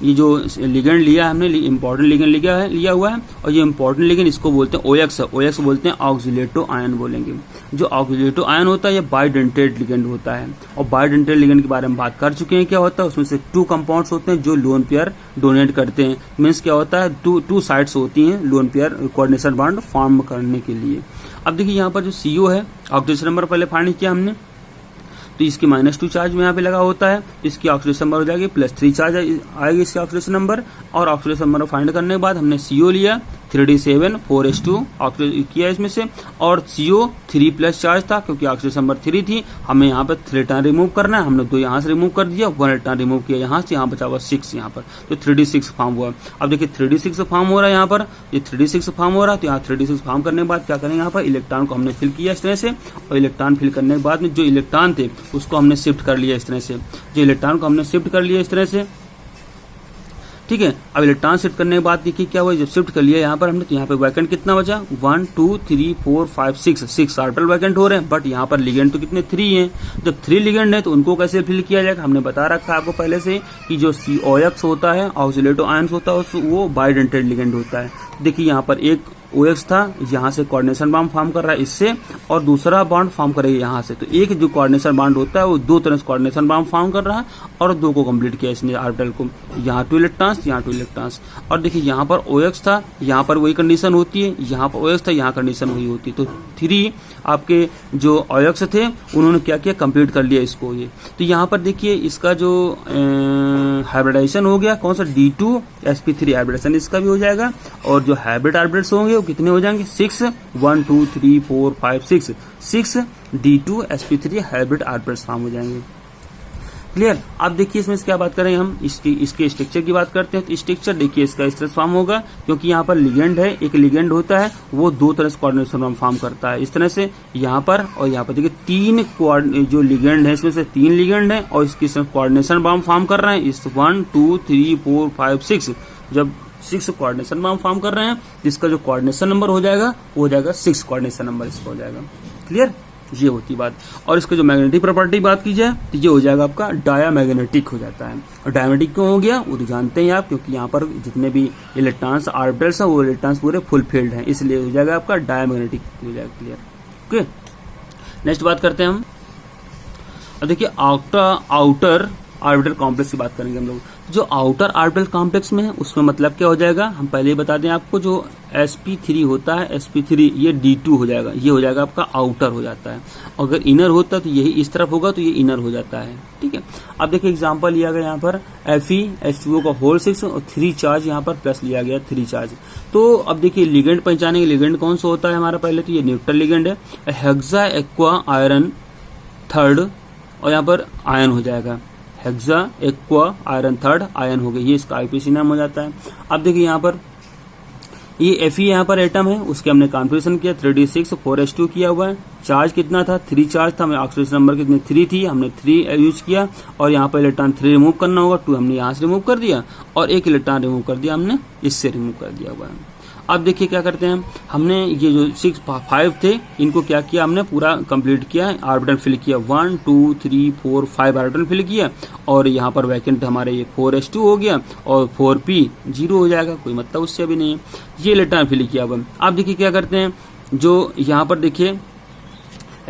ये जो लिगेंड लिया हमने इंपॉर्टेंट लिगेंड लिया हुआ है, और ये इंपॉर्टेंट लिगेंड इसको बोलते हैं OX। OX बोलते हैं ऑक्सिलेटो आयन बोलेंगे। जो ऑक्सिलेटो आयन होता है ये बाइडेंटेड लिगेंड होता है, और बाइडेंटेड लिगेंड के बारे में बात कर चुके हैं। क्या होता है उसमें से 2 कंपाउंड्स होते हैं जो लोन पेयर डोनेट करते हैं। मीन्स क्या होता है 2 साइड्स होती हैं lone pair coordination bond form करने के लिए। अब देखिए यहाँ पर जो CO है ऑक्सीडेशन नंबर पहले फाइंड किया हमने, तो इसकी -2 चार्ज में यहाँ पे लगा होता है, इसकी ऑक्सीडेशन नंबर हो जाएगी +3 चार्ज आएगी इसकी ऑक्सीडेशन नंबर। और ऑक्सीडेशन नंबर फाइंड करने के बाद हमने CO लिया 3D7 4s2 ऑक्सीडेशन किया इसमें से, और CO 3+ चार्ज था क्योंकि ऑक्सीडेशन नंबर 3 थी, हमें यहाँ पर 3 इलेक्ट्रॉन रिमूव करना है, हमने 2 यहाँ से रिमूव कर दिया, 1 इलेक्ट्रॉन रिमूव किया यहाँ से, यहाँ बचा हुआ 6 यहाँ पर, तो 3D6 फॉर्म हुआ। अब देखिए 3D6 फॉर्म हो रहा है यहाँ पर, ये 3D6 फॉर्म हो रहा है, तो यहाँ 3D6 फॉर्म करने के बाद क्या करेंगे यहाँ पर इलेक्ट्रॉन को हमने फिल किया इस तरह से, और इलेक्ट्रॉन फिल करने के बाद में जो इलेक्ट्रॉन थे उसको हमने शिफ्ट कर लिया इस तरह से, जो इलेक्ट्रॉन को हमने शिफ्ट कर लिया इस तरह से। ठीक है, अब इलेक्ट्रॉन शिफ्ट करने के बाद देखिए क्या हुआ, जब शिफ्ट कर लिया यहाँ पर हमने, तो यहाँ पे वैकेंट कितना बचा 1 2 3 4 5 6 ऑर्बिटल वैकेंट हो रहे हैं, बट यहाँ पर लिगेंड तो कितने 3 हैं। जब 3 लिगेंड है तो उनको कैसे फिल किया जाएगा, हमने बता रखा है आपको पहले से कि जो COX होता है ऑक्सिलेटो आयंस होता है वो बाइडेंटेड लिगेंड होता है। देखिए यहाँ पर एक OX था, यहाँ से कोऑर्डिनेशन बॉन्ड फॉर्म कर रहा है इससे, और दूसरा बॉन्ड फॉर्म करेगा यहाँ से। तो एक जो कोऑर्डिनेशन बॉन्ड होता है वो दो तरह से कोऑर्डिनेशन बॉन्ड फॉर्म कर रहा है, और दो को कंप्लीट किया इसने ऑर्बिटल को, यहाँ 2 इलेक्ट्रॉन्स, यहाँ 2 इलेक्ट्रॉन्स। और देखिए यहाँ पर OX था, यहाँ पर वही कंडीशन होती है, यहाँ पर OX था, यहाँ कंडीशन वही होती है। तो 3 आपके जो OX थे उन्होंने क्या किया, कंप्लीट कर लिया इसको ये। तो यहाँ पर देखिए इसका जो हाइब्रिडाइजेशन हो गया, कौन सा, D2sp3 हाइब्रिडाइजेशन इसका भी हो जाएगा, और जो हाइब्रिड ऑर्बिटल्स होंगे वो कितने हो जाएंगे, 6, 1 2 3 4 5 6 D2sp3 हाइब्रिड ऑर्बिटल्स फॉर्म हो जाएंगे। क्लियर। अब देखिए इसमें से क्या बात करें हम, इसके स्ट्रक्चर की बात करते हैं। तो स्ट्रक्चर देखिए इसका इस तरह फॉर्म होगा, क्योंकि यहाँ पर लिगेंड है, एक लिगेंड होता है वो दो तरह से कोऑर्डिनेशन फॉर्म करता है, इस तरह से यहाँ पर और यहाँ पर। देखिए 3 जो लिगेंड है, इसमें से 3 लिगेंड है और इसकी कोऑर्डिनेशन बॉन्ड फॉर्म कर रहे हैं इस 1 2 3 4 5 6। जब 6 कोऑर्डिनेशन बॉन्ड फॉर्म कर रहे हैं, जिसका जो कोऑर्डिनेशन नंबर हो जाएगा वो हो जाएगा 6 कोऑर्डिनेशन नंबर इसका हो जाएगा। क्लियर, ये होती बात। और इसका जो मैग्नेटिक प्रॉपर्टी बात की जाए तो ये हो जाएगा आपका डायामैग्नेटिक हो जाता है। और डायमैग्नेटिक क्यों हो गया वो तो जानते हैं आप, क्योंकि यहाँ पर जितने भी इलेक्ट्रॉन्स ऑर्बिटल्स हैं वो इलेक्ट्रॉन्स पूरे फुल फील्ड हैं, इसलिए हो जाएगा आपका डायामैग्नेटिक हो जाएगा। Clear, okay. नेक्स्ट बात करते हैं हम, अब देखिए आउटर ऑर्बिटल कॉम्प्लेक्स की बात करेंगे हम लोग। जो आउटर ऑर्बिटल कॉम्प्लेक्स में है उसमें मतलब क्या हो जाएगा, हम पहले ही बता दें आपको, जो sp3 होता है, sp3 ये D2 हो जाएगा, ये हो जाएगा आपका आउटर हो जाता है। अगर इनर होता तो यही इस तरफ होगा तो ये इनर हो जाता है। ठीक है, अब देखिए एग्जांपल लिया गया यहाँ पर FeH2O का होल 6 और 3 चार्ज यहाँ पर प्लस लिया गया 3 चार्ज। तो अब देखिए लिगेंड पहचानेंगे, लिगेंड कौन सा होता है हमारा, पहले तो ये न्यूट्रल लिगेंड है, हेक्सा एक्वा आयरन थर्ड, और यहाँ पर आयन हो जाएगा, hexa aqua iron third ion हो गया, ये इसका आईपीसी नाम हो जाता है। अब देखिए यहाँ पर ये Fe यहाँ पर एटम है, उसके हमने कॉन्फ़िगरेशन किया 3d6 4s2 किया हुआ है। चार्ज कितना था, 3 चार्ज था, हमें ऑक्सीडेशन नंबर कितनी 3 थी, हमने 3 यूज किया, और यहाँ पर इलेक्ट्रॉन 3 रिमूव करना होगा, 2 हमने यहाँ से रिमूव कर दिया, और 1 इलेक्ट्रॉन रिमूव कर दिया हमने इससे रिमूव कर दिया हुआ है। अब देखिए क्या करते हैं, हमने ये जो 6 5 थे इनको क्या किया, हमने पूरा कंप्लीट किया, ऑर्बिटल फिल किया, 1 2 3 4 5 ऑर्बिटल फिल किया, और यहाँ पर वैकेंट हमारे ये 4s2 हो गया, और 4p 0 हो जाएगा, कोई मतलब उससे अभी नहीं है, ये इलेक्ट्रॉन फिल किया हुआ। अब देखिए क्या करते हैं, जो यहाँ पर देखिए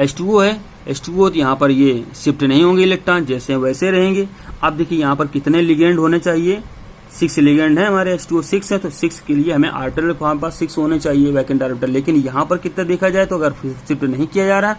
H2O है, H2O तो यहाँ पर ये शिफ्ट नहीं होंगे इलेक्ट्रॉन, जैसे वैसे रहेंगे। अब देखिए यहाँ पर कितने लिगेंड होने चाहिए, 6 लिगेंड है हमारे, H2O 6 है, तो 6 के लिए हमें ऑर्बिटल हमारे पास 6 होने चाहिए वैकेंट ऑर्बिटल। लेकिन यहाँ पर कितना देखा जाए तो अगर शिफ्ट नहीं किया जा रहा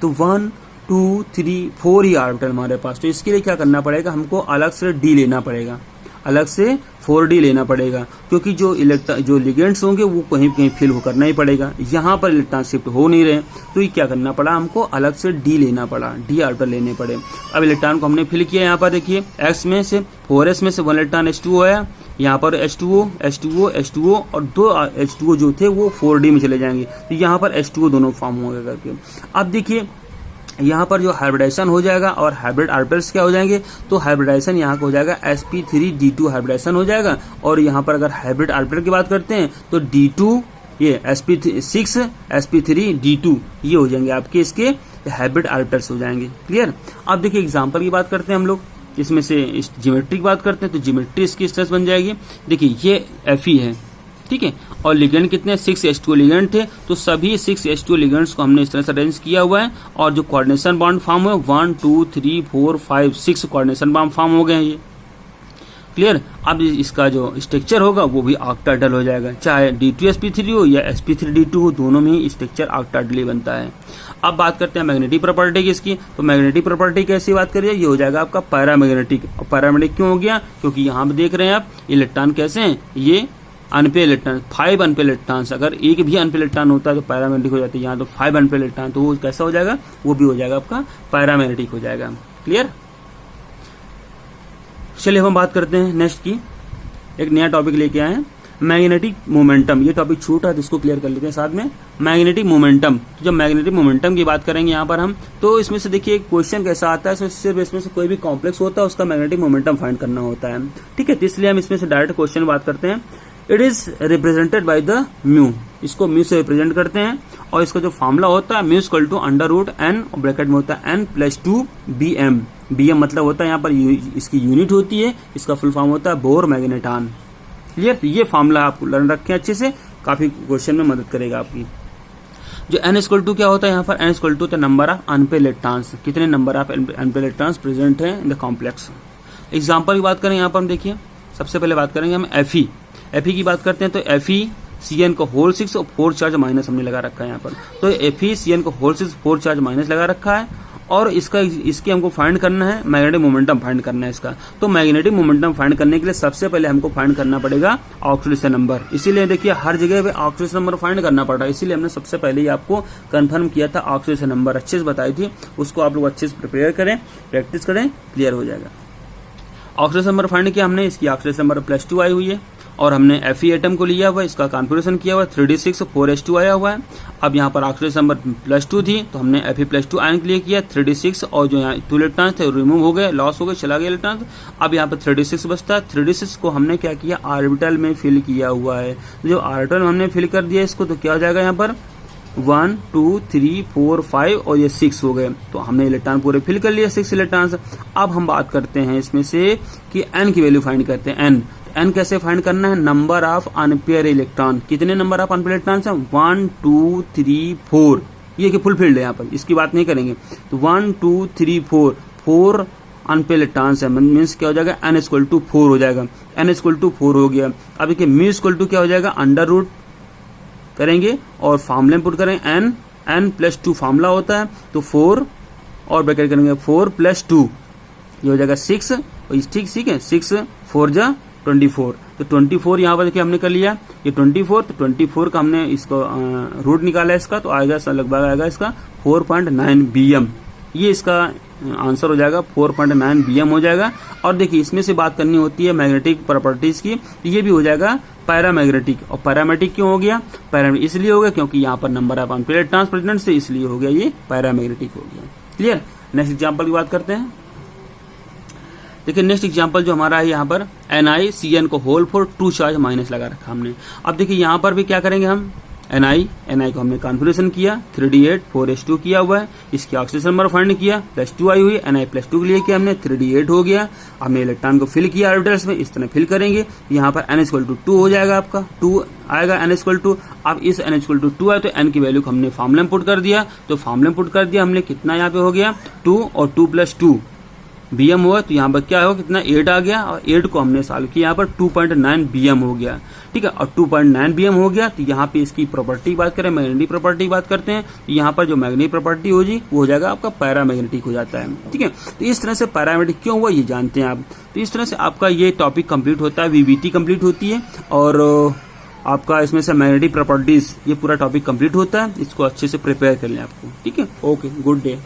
तो 1 2 3 4 ही ऑर्बिटल हमारे पास। तो इसके लिए क्या करना पड़ेगा, हमको अलग से D लेना पड़ेगा, अलग से 4d लेना पड़ेगा, क्योंकि जो लिगेंड्स होंगे वो कहीं कहीं फिल करना ही पड़ेगा। यहाँ पर इलेक्ट्रॉन शिफ्ट हो नहीं रहे, तो ये क्या करना पड़ा, हमको अलग से D लेना पड़ा, D ऑर्बिटल लेने पड़े। अब इलेक्ट्रॉन को हमने फिल किया, यहाँ पर देखिए x में से 4s में से 1 इलेक्ट्रॉन H2O आया, यहाँ पर H2O और 2 H2O जो थे वो 4d में चले जाएंगे, तो यहाँ पर H2O दोनों फॉर्म होंगे करके। अब देखिए यहाँ पर जो हाइब्रिडाइजेशन हो जाएगा और हाइब्रिड ऑर्बिटल्स क्या हो जाएंगे, तो हाइब्रिडाइजेशन यहाँ का हो जाएगा sp3d2 हाइब्रिडाइजेशन हो जाएगा। और यहाँ पर अगर हाइब्रिड ऑर्बिटल की बात करते हैं तो D2 ये sp6 sp3d2 ये हो जाएंगे आपके इसके हाइब्रिड ऑर्बिटल्स हो जाएंगे। क्लियर। अब देखिए एग्जांपल की बात करते हैं हम लोग, इसमें से इस ज्योमेट्री की बात करते हैं, तो ज्योमेट्री इसकी इस तरह बन जाएगी। देखिए ये Fe है, ठीक है, और लिगेंड कितने 6 H2O लिगेंड थे, तो सभी 6 H2O लिगेंड्स को हमने इस तरह से अरेंज किया हुआ है, और जो कोऑर्डिनेशन बॉन्ड फॉर्म हुए 1 2 3 4 5 6 कोऑर्डिनेशन बॉन्ड फॉर्म हो गए हैं ये। क्लियर। अब इसका जो स्ट्रक्चर होगा वो भी ऑक्टाहेड्रल हो जाएगा, चाहे D2sp3 हो या sp3d2 हो, दोनों में ही स्ट्रक्चर ऑक्टाहेड्रल बनता है। अब बात करते हैं मैग्नेटिक प्रॉपर्टी की इसकी, तो मैग्नेटिक प्रॉपर्टी कैसी बात करिए, ये हो जाएगा आपका पैरामैग्नेटिक। और पैरामैग्नेटिक क्यों हो गया, क्योंकि यहाँ पे देख रहे हैं आप इलेक्ट्रॉन कैसे हैं, ये अनपेयर इलेक्ट्रॉन, 5 अनपेयर इलेक्ट्रॉन, अगर एक भी अनपेयर इलेक्ट्रॉन होता है तो पैरामैग्नेटिक हो जाती है, यहाँ तो 5 अनपेयर इलेक्ट्रॉन, तो वो कैसा हो जाएगा, वो भी हो जाएगा आपका पैरामैग्नेटिक हो जाएगा। क्लियर। चलिए हम बात करते हैं नेक्स्ट की, एक नया टॉपिक लेके आए हैं, मैग्नेटिक मोमेंटम। ये टॉपिक छोटा है तो इसको क्लियर कर लेते हैं साथ में, मैग्नेटिक मोमेंटम। तो जब मैग्नेटिक मोमेंटम की बात करेंगे यहाँ पर हम, तो इसमें से देखिए एक क्वेश्चन कैसा आता है, सिर्फ इसमें से कोई भी कॉम्प्लेक्स होता है उसका मैग्नेटिक मोमेंटम फाइंड करना होता है। ठीक है, तो इसलिए हम इसमें से डायरेक्ट क्वेश्चन बात करते हैं। It is represented by the mu, इसको म्यू से रिप्रेजेंट करते हैं, और इसका जो फॉर्मूला होता है mu equal to √n, bracket में होता है n+2 bm। bm मतलब होता है यहाँ पर इसकी यूनिट होती है, इसका फुल फॉर्म होता है बोर मैग्नेटॉन। क्लियर। तो ये फॉर्मूला आपको लर्न रखें अच्छे से, काफी क्वेश्चन में मदद करेगा आपकी। जो n इक्वल टू क्या होता है यहाँ पर, n equal to the number of unpaired electrons, कितने number of unpaired electrons present हैं इन द कॉम्प्लेक्स। एग्जांपल की बात करें यहाँ पर हम देखिए, सबसे पहले बात करेंगे हम Fe की बात करते हैं तो FeCN को होल 6 और 4 चार्ज माइनस हमने लगा रखा है यहाँ पर। तो FeCN को होल 6 4 चार्ज माइनस लगा रखा है और इसकी हमको फाइंड करना है, मैग्नेटिक मोमेंटम फाइंड करना है इसका। तो मैग्नेटिक मोमेंटम फाइंड करने के लिए सबसे पहले हमको फाइंड करना पड़ेगा ऑक्सीडेशन नंबर। इसीलिए देखिए हर जगह पे ऑक्सीडेशन नंबर फाइंड करना पड़ रहा है, इसीलिए हमने सबसे पहले ही आपको कंफर्म किया था ऑक्सीडेशन नंबर अच्छे से बताई थी, उसको आप लोग अच्छे से प्रिपेयर करें, प्रैक्टिस करें, क्लियर हो जाएगा। ऑक्सीडेशन नंबर फाइंड किया हमने, इसकी ऑक्सीडेशन नंबर +2 आई हुई है और हमने Fe एटम को लिया हुआ है, इसका कॉन्फ़िगरेशन किया हुआ है 3d6 4s2 आया हुआ है। अब यहाँ पर ऑक्सीडेशन नंबर +2 थी तो हमने Fe+2 आयन के लिए किया 3d6 और जो यहाँ 2 इलेक्ट्रॉन्स थे रिमूव हो गए, लॉस हो गए, चला गया इलेक्ट्रॉन। अब यहाँ पर 3d6 बचता है, 3d6 को हमने क्या किया ऑर्बिटल में फिल किया हुआ है। जो ऑर्बिटल में हमने फिल कर दिया इसको तो क्या हो जाएगा यहाँ पर 1 2 3 4 5 और ये 6 हो गए। तो हमने इलेक्ट्रॉन पूरे फिल कर लिया 6 इलेक्ट्रॉन्स। अब हम बात करते हैं इसमें से कि n की वैल्यू फाइंड करते हैं। n कैसे फाइंड करना है, नंबर ऑफ अनपेयर इलेक्ट्रॉन, कितने नंबर ऑफ अनपेयर इलेक्ट्रॉन्स हैं 1 2 3 4, ये कि फुल फील्ड है यहाँ पर, इसकी बात नहीं करेंगे। तो 1 2 3 4 अनपेयर इलेक्ट्रॉन्स है, मीन्स क्या हो जाएगा n इक्वल टू 4 हो जाएगा। n इक्वल टू 4 हो गया। अब देखिए म्यू इक्वल टू क्या हो जाएगा, अंडर रूट करेंगे और फॉर्मूले में पुट करें n+2 फॉर्मूला होता है तो 4 और ब्रैकेट करेंगे 4 + 2, ये हो जाएगा 6 और ठीक है 6 4 जा 24। तो 24 यहाँ पर देखिए हमने कर लिया ये 24, तो 24 का हमने इसको रूट निकाला इसका, तो आएगा लगभग आएगा इसका 4.9 BM, ये इसका आंसर हो जाएगा 4.9 BM हो जाएगा। और देखिए इसमें से बात करनी होती है मैग्नेटिक प्रॉपर्टीज की, तो ये भी हो जाएगा पैरामैग्नेटिक। और पैरामैग्नेटिक क्यों हो गया, पैरामैग्नेटिक इसलिए हो गया क्योंकि यहाँ पर number of unpair electrons present से, इसलिए हो गया ये पैरामैग्नेटिक हो गया। क्लियर। नेक्स्ट एग्जांपल की बात करते हैं। देखिए नेक्स्ट एग्जांपल जो हमारा है यहाँ पर NiCN को होल 2 चार्ज माइनस लगा रखा हमने। अब देखिए यहाँ पर भी क्या करेंगे हम, Ni को हमने कॉन्फ़िगरेशन किया 3d8 4s2 किया हुआ है, इसकी ऑक्सीडेशन नंबर फाइंड किया +2 आई हुई, Ni+2 के लिए किया हमने 3d8 हो गया। हमने इलेक्ट्रॉन को फिल किया ऑर्बिटल्स में, इस तरह फिल करेंगे। यहाँ पर n इक्वल टू 2 हो जाएगा, आपका 2 आएगा n इक्वल टू। अब इस n इक्वल टू 2 आए तो n की वैल्यू को हमने फॉर्मूले में पुट कर दिया, तो फॉर्मूले में पुट कर दिया हमने, कितना यहाँ पे हो गया 2 और 2 + 2 BM हुआ। तो यहाँ पर क्या होगा, कितना 8 आ गया और 8 को हमने सॉल्व किया, यहाँ पर 2.9 BM हो गया। ठीक है, और 2.9 BM हो गया। तो यहाँ पे इसकी प्रॉपर्टी की बात करें, मैग्नेटिक प्रॉपर्टी की बात करते हैं, तो यहाँ पर जो मैग्नेटिक प्रॉपर्टी होगी वो हो जाएगा आपका पैरामैग्नेटिक हो जाता है। ठीक है, तो इस तरह से पैरामैग्नेटिक क्यों हुआ ये जानते हैं आप। तो इस तरह से आपका ये टॉपिक कंप्लीट होता है, VBT कंप्लीट होती है और आपका इसमें से मैग्नेटिक प्रॉपर्टीज ये पूरा टॉपिक कंप्लीट होता है। इसको अच्छे से प्रिपेयर कर लें आपको। ठीक है, ओके, गुड डे।